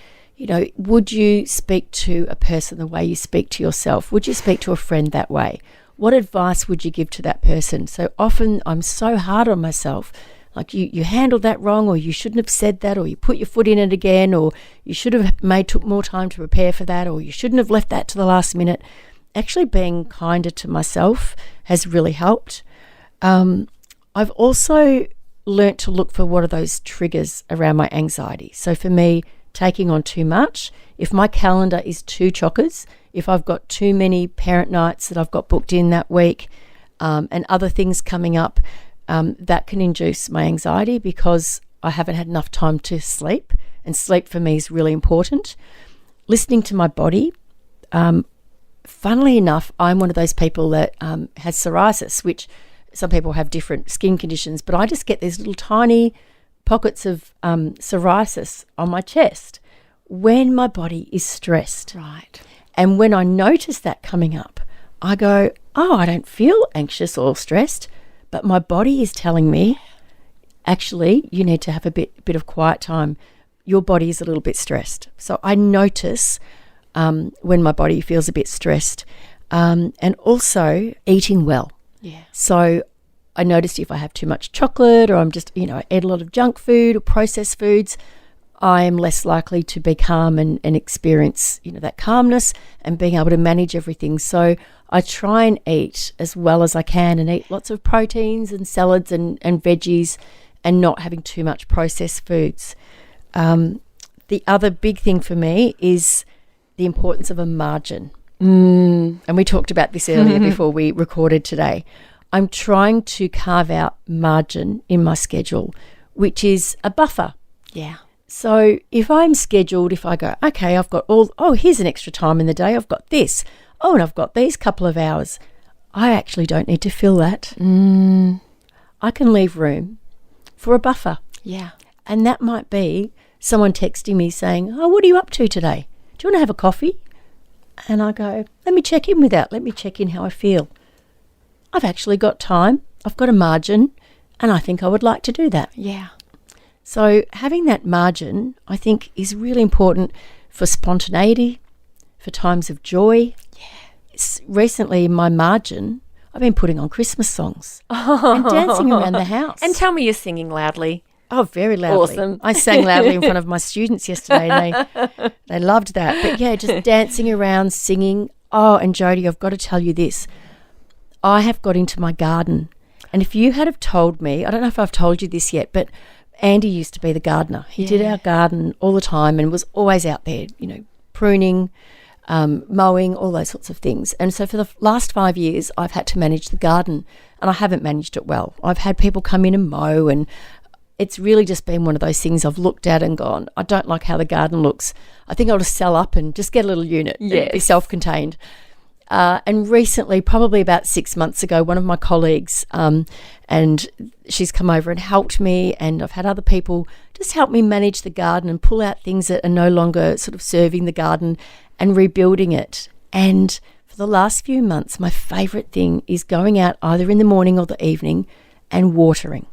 would you speak to a person the way you speak to yourself? Would you speak to a friend that way? What advice would you give to that person? So often I'm so hard on myself. Like you handled that wrong, or you shouldn't have said that, or you put your foot in it again, or you should have took more time to prepare for that, or you shouldn't have left that to the last minute. Actually being kinder to myself has really helped. I've also learnt to look for what are those triggers around my anxiety. So for me, taking on too much, if my calendar is too chockers, if I've got too many parent nights that I've got booked in that week, and other things coming up, that can induce my anxiety because I haven't had enough time to sleep, and sleep for me is really important. Listening to my body. Funnily enough, I'm one of those people that has psoriasis, which some people have different skin conditions, but I just get these little tiny pockets of psoriasis on my chest when my body is stressed. Right. And when I notice that coming up, I go, I don't feel anxious or stressed, but my body is telling me actually, you need to have a bit of quiet time. Your body is a little bit stressed. So I notice when my body feels a bit stressed, and also eating well. Yeah. So I noticed if I have too much chocolate, or I'm just, I eat a lot of junk food or processed foods, I am less likely to be calm and experience, that calmness and being able to manage everything. So I try and eat as well as I can and eat lots of proteins and salads and veggies, and not having too much processed foods. The other big thing for me is the importance of a margin. And we talked about this earlier before we recorded today. I'm trying to carve out margin in my schedule, which is a buffer. Yeah. So if I'm scheduled, if I go, okay, I've got here's an extra time in the day, I've got this. Oh, and I've got these couple of hours. I actually don't need to fill that. I can leave room for a buffer. Yeah. And that might be someone texting me saying, oh, what are you up to today? Do you want to have a coffee? And I go, let me check in with that. Let me check in how I feel. I've actually got time. I've got a margin, and I think I would like to do that. Yeah. So having that margin, I think, is really important for spontaneity, for times of joy. Yeah. Recently, in my margin, I've been putting on Christmas songs and dancing around the house. And tell me you're singing loudly. Oh, very loudly. Awesome. I sang loudly in front of my students yesterday, and they loved that. But yeah, just dancing around, singing. Oh, and Jodi, I've got to tell you this. I have got into my garden. And if you had have told me, I don't know if I've told you this yet, but Andy used to be the gardener. He did our garden all the time and was always out there, pruning, mowing, all those sorts of things. And so for the last 5 years, I've had to manage the garden, and I haven't managed it well. I've had people come in and mow, and it's really just been one of those things I've looked at and gone, I don't like how the garden looks. I think I'll just sell up and just get a little unit and be self-contained. And recently, probably about 6 months ago, one of my colleagues, and she's come over and helped me, and I've had other people just help me manage the garden and pull out things that are no longer sort of serving the garden and rebuilding it. And for the last few months, my favourite thing is going out either in the morning or the evening and watering.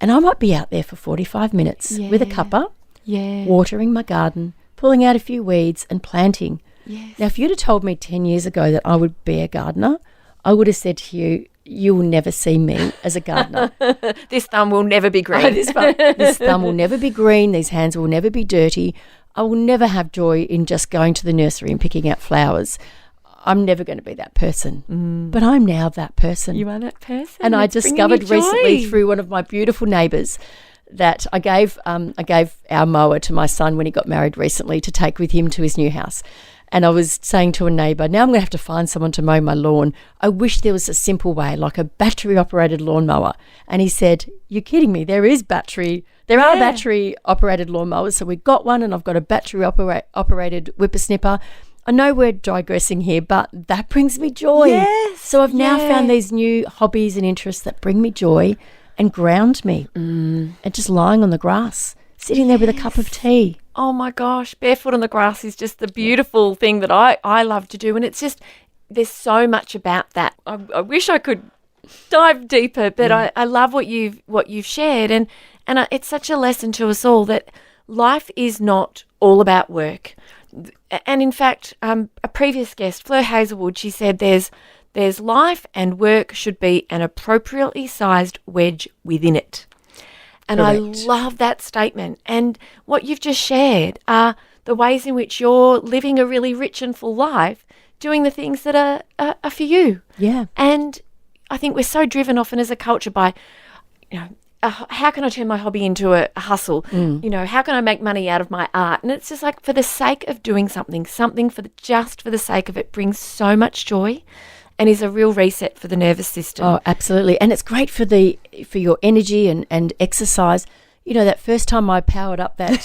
And I might be out there for 45 minutes with a cuppa, watering my garden, pulling out a few weeds and planting. Yes. Now, if you'd have told me 10 years ago that I would be a gardener, I would have said to you, you will never see me as a gardener. This thumb will never be green. This thumb will never be green. These hands will never be dirty. I will never have joy in just going to the nursery and picking out flowers. I'm never going to be that person. But I'm now that person. You are that person. And I discovered recently through one of my beautiful neighbours that I gave our mower to my son when he got married recently to take with him to his new house. And I was saying to a neighbour, now I'm going to have to find someone to mow my lawn. I wish there was a simple way, like a battery-operated lawnmower. And he said, you're kidding me, there are battery-operated lawnmowers. So we've got one, and I've got a battery-operated whippersnipper. I know we're digressing here, but that brings me joy. Yes. So I've now found these new hobbies and interests that bring me joy and ground me. And just lying on the grass, sitting there with a cup of tea. Oh my gosh, barefoot on the grass is just the beautiful thing that I love to do. And it's just, there's so much about that. I wish I could dive deeper, but I love what you've shared. And it's such a lesson to us all that life is not all about work. And in fact, a previous guest, Fleur Hazelwood, she said there's life and work should be an appropriately sized wedge within it. And correct. I love that statement. And what you've just shared are the ways in which you're living a really rich and full life, doing the things that are for you. Yeah. And I think we're so driven often as a culture by, how can I turn my hobby into a hustle? How can I make money out of my art? And it's just like for the sake of doing something for the sake of it brings so much joy and is a real reset for the nervous system. Oh, absolutely. And it's great for your energy and exercise. That first time I powered up that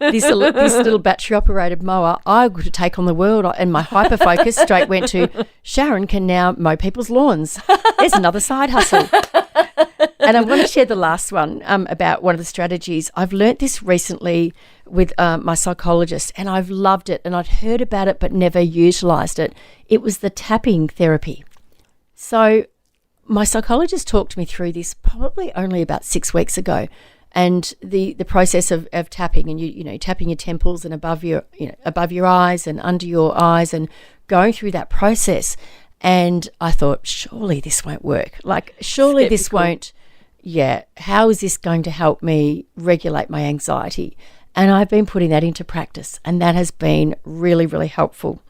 this little battery-operated mower, I would take on the world, and my hyper-focus straight went to Sharon can now mow people's lawns. There's another side hustle. And I want to share the last one about one of the strategies. I've learnt this recently with my psychologist, and I've loved it, and I'd heard about it but never utilised it. It was the tapping therapy. So my psychologist talked me through this probably only about 6 weeks ago. And the process of tapping, and you know, tapping your temples and above your eyes and under your eyes, and going through that process. And I thought, surely this won't work. Like, surely this won't. Yeah. How is this going to help me regulate my anxiety? And I've been putting that into practice, and that has been really, really helpful.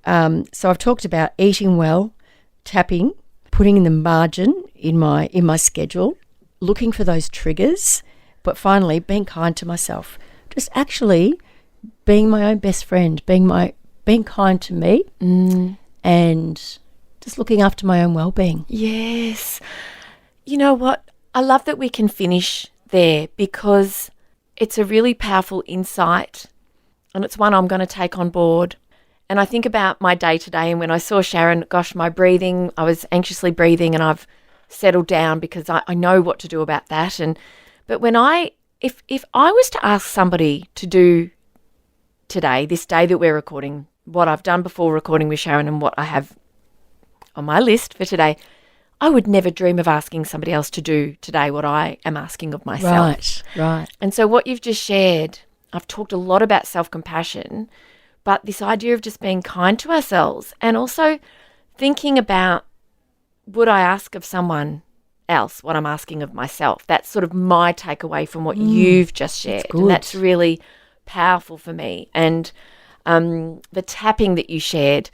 So I've talked about eating well, tapping, putting in the margin in my schedule, looking for those triggers, but finally being kind to myself. Just actually being my own best friend, being kind to me, and just looking after my own well-being. Yes. You know what? I love that we can finish there, because it's a really powerful insight, and it's one I'm going to take on board. And I think about my day today, and when I saw Sharon, gosh, my breathing, I was anxiously breathing, and I've settled down because I know what to do about that. But when if I was to ask somebody to do today, this day that we're recording, what I've done before recording with Sharon and what I have on my list for today, I would never dream of asking somebody else to do today what I am asking of myself. Right. And so what you've just shared, I've talked a lot about self-compassion, but this idea of just being kind to ourselves, and also thinking about, would I ask of someone else what I'm asking of myself? That's sort of my takeaway from what you've just shared. And that's really powerful for me. And the tapping that you shared,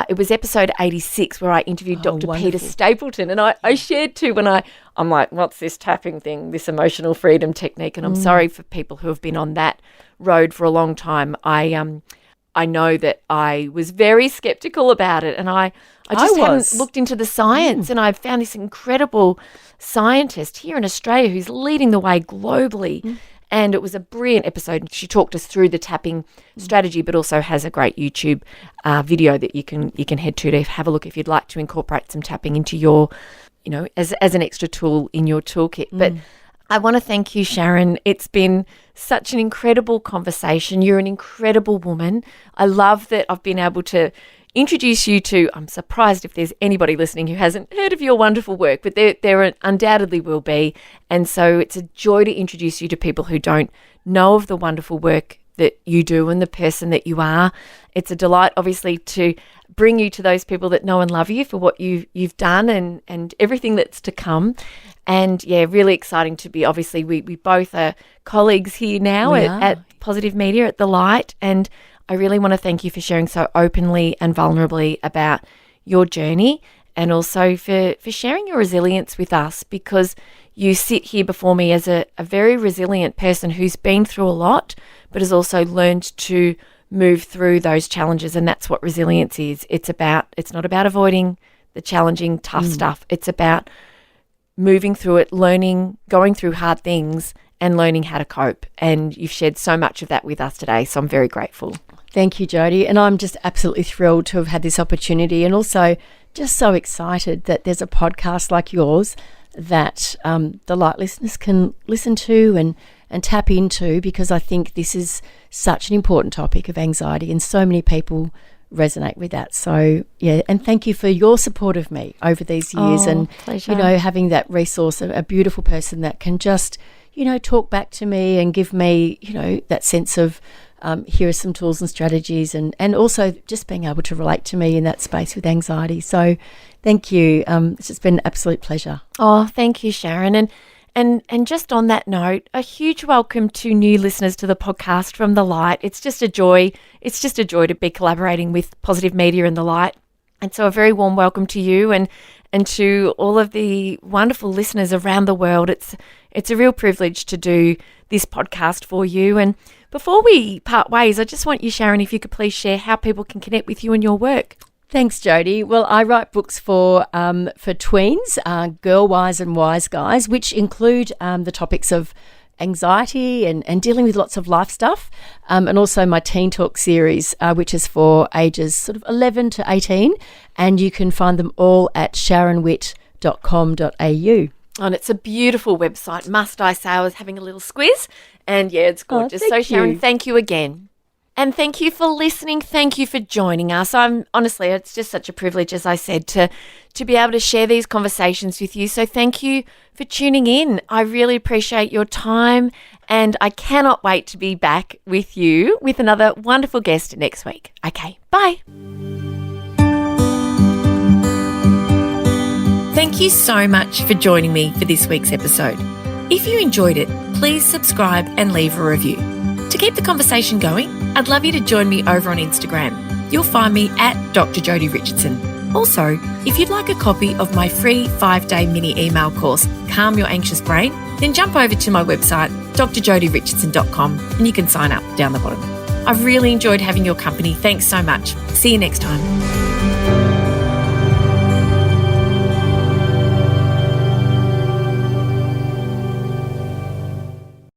it was episode 86 where I interviewed Dr. Wonderful. Peter Stapleton, and I shared too when I'm like, what's this tapping thing, this emotional freedom technique? And I'm sorry for people who have been on that road for a long time. I know that I was very skeptical about it, and I just hadn't looked into the science, and I found this incredible scientist here in Australia who's leading the way globally. And it was a brilliant episode. She talked us through the tapping strategy, but also has a great YouTube video that you can head to have a look if you'd like to incorporate some tapping into your, you know, as an extra tool in your toolkit. But I want to thank you, Sharon. It's been such an incredible conversation. You're an incredible woman. I love that I've been able to introduce you to, I'm surprised if there's anybody listening who hasn't heard of your wonderful work, but there undoubtedly will be. And so it's a joy to introduce you to people who don't know of the wonderful work that you do and the person that you are. It's a delight, obviously, to bring you to those people that know and love you for what you've done and everything that's to come. And yeah, really exciting to be, obviously, we both are colleagues here now at Positive Media at The Light. And I really want to thank you for sharing so openly and vulnerably about your journey, and also for sharing your resilience with us, because you sit here before me as a very resilient person who's been through a lot, but has also learned to move through those challenges. And that's what resilience is. It's not about avoiding the challenging, tough stuff. It's about moving through it, learning, going through hard things and learning how to cope. And you've shared so much of that with us today. So I'm very grateful. Thank you, Jodi. And I'm just absolutely thrilled to have had this opportunity, and also just so excited that there's a podcast like yours that the Light listeners can listen to and tap into, because I think this is such an important topic of anxiety, and so many people resonate with that. So yeah, and thank you for your support of me over these years, and pleasure. You know, having that resource, a beautiful person that can just, you know, talk back to me and give me, you know, that sense of here are some tools and strategies, and also just being able to relate to me in that space with anxiety. So thank you. It's just been an absolute pleasure. Oh, thank you, Sharon. And just on that note, a huge welcome to new listeners to the podcast from The Light. It's just a joy. It's just a joy to be collaborating with Positive Media and The Light. And so a very warm welcome to you and to all of the wonderful listeners around the world. It's a real privilege to do this podcast for you. And before we part ways, I just want you, Sharon, if you could please share how people can connect with you and your work. Thanks, Jodi. Well, I write books for tweens, Girl Wise and Wise Guys, which include the topics of anxiety and dealing with lots of life stuff, and also my Teen Talk series, which is for ages sort of 11 to 18, and you can find them all at sharonwitt.com.au. And it's a beautiful website, must I say. I was having a little squiz, and yeah, it's gorgeous. So Sharon, thank you again. And thank you for listening. Thank you for joining us. It's just such a privilege, as I said, to be able to share these conversations with you. So thank you for tuning in. I really appreciate your time, and I cannot wait to be back with you with another wonderful guest next week. Okay, bye. Thank you so much for joining me for this week's episode. If you enjoyed it, please subscribe and leave a review. To keep the conversation going, I'd love you to join me over on Instagram. You'll find me at Dr. Jodi Richardson. Also, if you'd like a copy of my free 5-day mini email course, Calm Your Anxious Brain, then jump over to my website, drjodirichardson.com, and you can sign up down the bottom. I've really enjoyed having your company. Thanks so much. See you next time.